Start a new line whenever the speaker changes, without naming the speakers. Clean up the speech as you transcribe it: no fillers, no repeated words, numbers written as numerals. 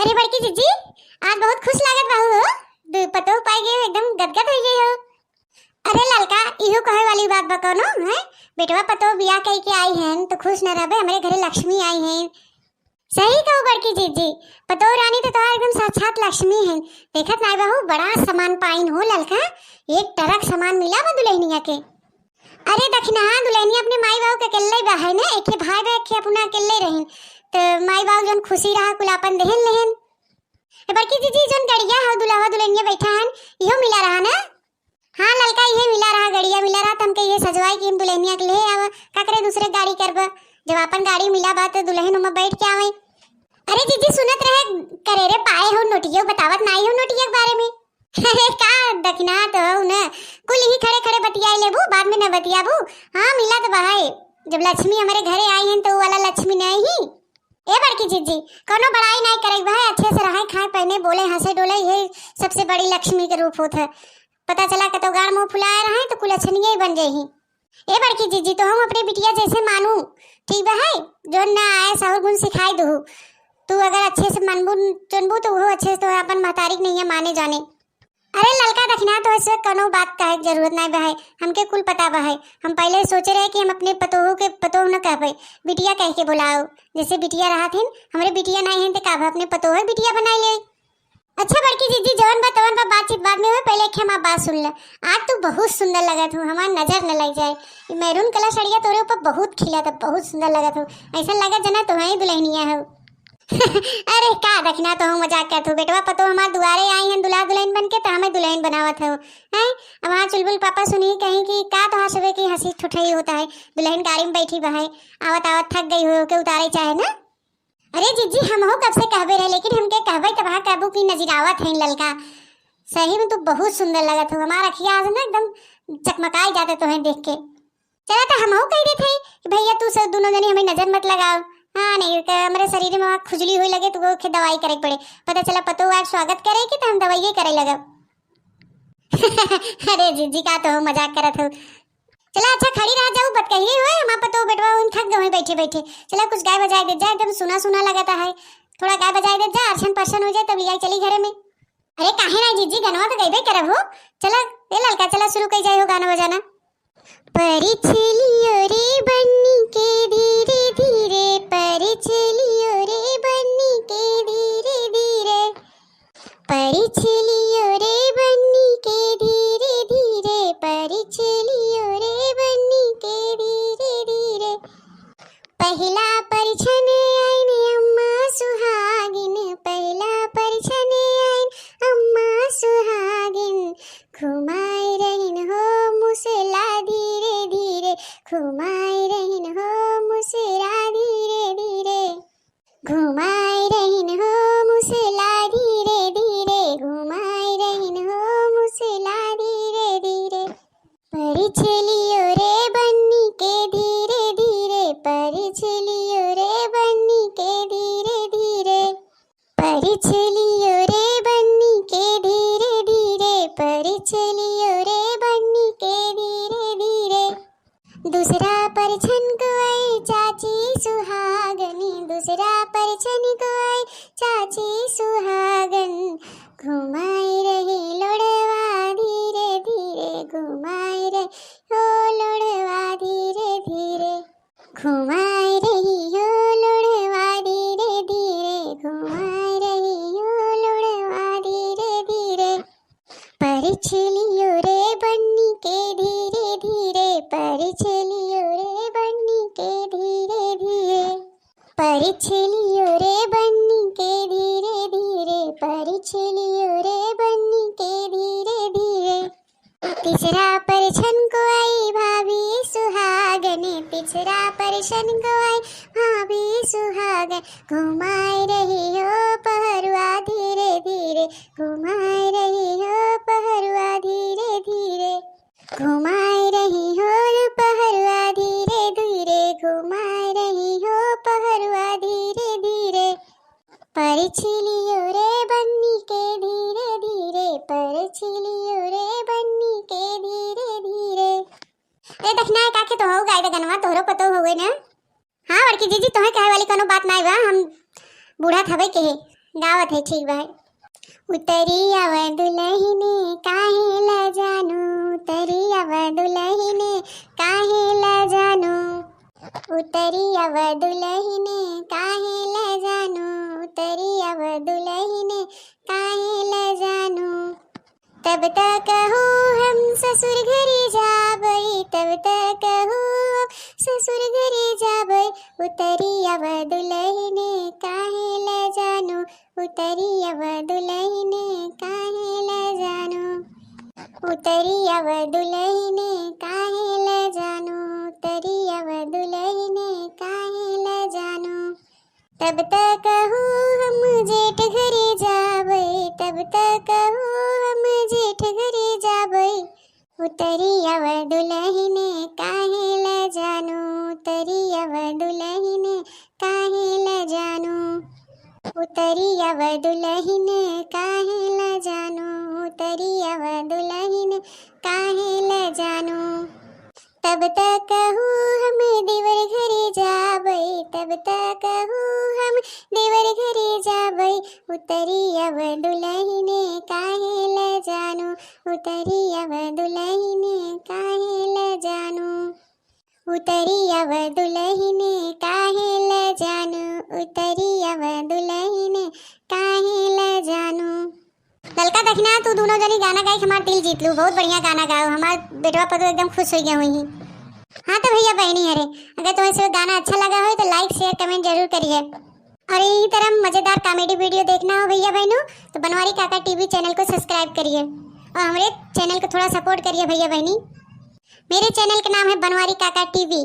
अरे बड़की जीजी, आज बहुत खुश लागत बाहू हो। पतो पाई गए एकदम गदगद हो गई हो। अरे ललका, इहो कहे वाली बात बकनो है। बेटवा पतो बियाह कई के आई हैं तो खुश न रहबे। हमारे घरे लक्ष्मी आई हैं। सही कहो बड़की जीजी, पतो रानी तो एकदम साक्षात लक्ष्मी है। देखत नहीं बहू, बड़ा सामान पाइन हो ललका। एक ट्रक सामान मिला बा दुल्हनिया के। अरे दखना, दुल्हनिया अपने माई बाबू के अकेले बा है ना। एक भाई बा के अपना अकेले रहन तो माई बाबू जन खुशी रहा कुलापन देहन लेहन। बड़की जीजी जन गड़िया हो दुल्हा दुल्हनिया बैठा हन, इहो मिला रहा ना। हाँ ललका, ये मिला रहा, गड़िया मिला रहा। तुमके ये सजवाई कि हम दुल्हनिया के ले आवा का करे दूसरे गाड़ी करबा। जब अपन गाड़ी मिला बा तो दुल्हन में बैठ के आवे। अरे जीजी सुनत रहे करे रे पाए हो नोटियो, बतावत नहीं हो नोटिया के बारे में। अरे का दखना तो हो ना, कुल ही खड़े खड़े बतियाई लेबू, बाद में न बतियाबू। हाँ मिला तो बहाई, जब लक्ष्मी हमारे घरे आई हैं तो वाला लक्ष्मी नहीं ही। ए बड़की जीजी, कोनो बड़ाई नहीं करे भाई, अच्छे से रहे, खाए पहने, बोले, हंसे डोले, ये सबसे बड़ी लक्ष्मी के रूप होता है। पता चला कतो गाड़ मुंह फुलाए रहे तो कुल अच्छनिया ही बन जाही। ए बड़की जीजी, तो हम अपने बिटिया जैसे मानू, ठीक बा है। जो ना आए सहर गुण सिखाई दू। तू अगर अच्छे से मनबू चुनबू तो वो अच्छे से तो अपन महतारी नहीं है माने जाने। अरे ललका दखना, तो ऐसे कनो बात का जरूरत नहीं बहाई, हमके कुल पता बहाई। हम पहले सोचे रहे कि हम अपने पतोह के पतोह न कह पाए, बिटिया कह के बुलाओ। जैसे बिटिया रहा थे, हमारे बिटिया नहीं है तो का अपने पतोह बिटिया बनाई ले। अच्छा बड़की जीजी, जवन बा बातचीत बाद में हो, पहले एक हम बात सुन ले। आज तू बहुत सुंदर लगत हो, हमार नजर न लग जाए। मैरून कलर सड़िया तोरे ऊपर बहुत खिला था, बहुत सुंदर लगत हो। ऐसा लगा जना तो ही दुल्हनिया हो। अरे का दखना, तो हम मजाक करत हो। बेटवा पतो हमार दुआरे आई हैं दुल्हा दुल्हन बन के, तो हमें दुल्हन बनावत हो हैं। अब वहाँ चुलबुल पापा सुनी कहीं कि का तो हंसबे की हंसी ठुठई होता है। दुल्हन गाड़ी में बैठी बहाई, आवत आवत थक गई हो के उतारे चाहे ना। अरे जीजी, हम हो कब से कहबे रहे, लेकिन हमके कहबे तब कहबू की नजरावत है ललका। सही में तू बहुत सुंदर लगत हो। हमारा अखियाँ आज ना एकदम चकमकाई जाते तो हैं देख के। चला तो हम हो कह देते हैं भैया तू सब दोनों जने हमें नजर मत लगाओ। हाँ नहीं, हमारे शरीर में खुजली हुई लगे तो वो दवाई करे पड़े। पता चला पतो आज स्वागत करे कि तो हम दवाई करे लगा। अरे जीजी का तो मजाक करत हो। चला अच्छा खड़ी रह जाऊ, बत कहिए हुए हमारा पतो बेटवा उन थक गए बैठे बैठे। चला कुछ गाय बजाए दे जा, एकदम सुना सुना लगता है। थोड़ा गाय बजाए दे जा, अर्शन पर्शन हो जाए तब लिया चली घरे में। अरे काहे ना जीजी, गनवा तो गईबे करब हो। चला ए ललका, चला शुरू कर जाए हो गाना बजाना। परिछलियो रे बन्नी के धीरे धीरे, परिछलियो रे बन्नी के धीरे धीरे, परिछलियो रे बन्नी के धीरे धीरे, परिछलियो रे बन्नी के धीरे धीरे। पहला परिछन आइन अम्मा सुहागिन, पहला परिछन आइन अम्मा सुहागिन। घुमाई रहिन हो मुसला धीरे धीरे, घुमाई रहिन हो मुसला धीरे धीरे, घुमाई रहिन हो मुसला धीरे धीरे, घुमाई रहिन हो मुसला धीरे धीरे। परिछलियो रे बन्नी के धीरे धीरे, परिछलियो रे बन्नी के धीरे धीरे, परिछलियो रे बन्नी के धीरे धीरे, परिछलियो रे बन्नी के धीरे धीरे। दूसरा परिछन को आई चाची सुहागनी, दूसरा परिछन को आई चाची सुहागन। घुमाई रही लोड़वा धीरे धीरे, घुमाई रही हो लोड़वा धीरे धीरे, घुमाई रही हो लोड़वा धीरे धीरे, घुमाई रही हो लोड़वा धीरे धीरे। परिछलियो रे बन्नी के धीरे धीरे, परिछलियो रे बन्नी के धीरे धीरे, परिछलियो रे बन्नी के धीरे धीरे, परिछलियो रे बन्नी के धीरे धीरे। तीसरा परिछन को आई भाभी सुहागन, तीसरा परिछन को आई भाभी सुहागन। घुमाई रही हो पहरुआ धीरे धीरे, घुमाई रही हो पहरुआ धीरे धीरे, घुमाई रही हो पहरुआ धीरे धीरे, घुमाई रही हो पहरुआ धीरे धीरे। परिछलियो रे बन्नी के धीरे धीरे, परिछलियो रे बन्नी के धीरे धीरे। ए दखना काके तो हो गाय गनवा तोहरो पतो हो गई ना। हाँ बड़की जीजी, तोहे कहे वाली कोनो बात नहीं बा, हम बूढ़ा थवे के गावत है ठीक भाई। उतरी आव दुलहिने काहे ल जानू, उतरी आव दुलहिने काहे ल जानू, उतरी आव दुलहिने काहे ल जानू, उतरी आव दुलहिने काहे ल जानू। तब तक हो हम ससुर घरे जाबई, तब तक हो हम ससुर घरे जाबई, उतरी आव दुलहिने काहे ल जानू, उतरी आव दुलहिने काहे ल जानू, उतरी आव दुलहिने काहे ल जानू, उतरी आव दुलहिने काहे ल जानू। तब तक हो हम जेठ घरे जाबई, तब तक हो हम जेठ घरे जाबई, उतरी आव दुलहिने काहे ल जानू, उतरी आव दुलहिने काहे ल जानू, उतरी आव दुलहिने काहे ल जानू, उतरी आव दुलहिने काहे ल जानू। तब तक हो हम देवर घरे जाबई, तब तक हो हम देवर घरे जाबई, उतरी आव दुलहिने काहे ल जानू, उतरी आव दुलहिने काहे ल जानू, उतरी आव दुलहिने काहे ल जानू, उतरी आव दुलहिने काहे ल जानू। ललका दखना तू दोनों जनी गाना गाई हमार दिल जीत लू, बहुत बढ़िया गाना गाओ, हमार बेटवा पतो एकदम खुश हो गया हुई। हाँ तो भैया बहनी अरे अगर तुम्हें से गाना अच्छा लगा हो तो लाइक शेयर कमेंट जरूर करिए, और यही तरह मजेदार कॉमेडी वीडियो देखना हो भैया बहनों तो बनवारी काका टीवी चैनल को सब्सक्राइब करिए और हमारे चैनल को थोड़ा सपोर्ट करिए भैया बहनी। मेरे चैनल का नाम है बनवारी काका टीवी।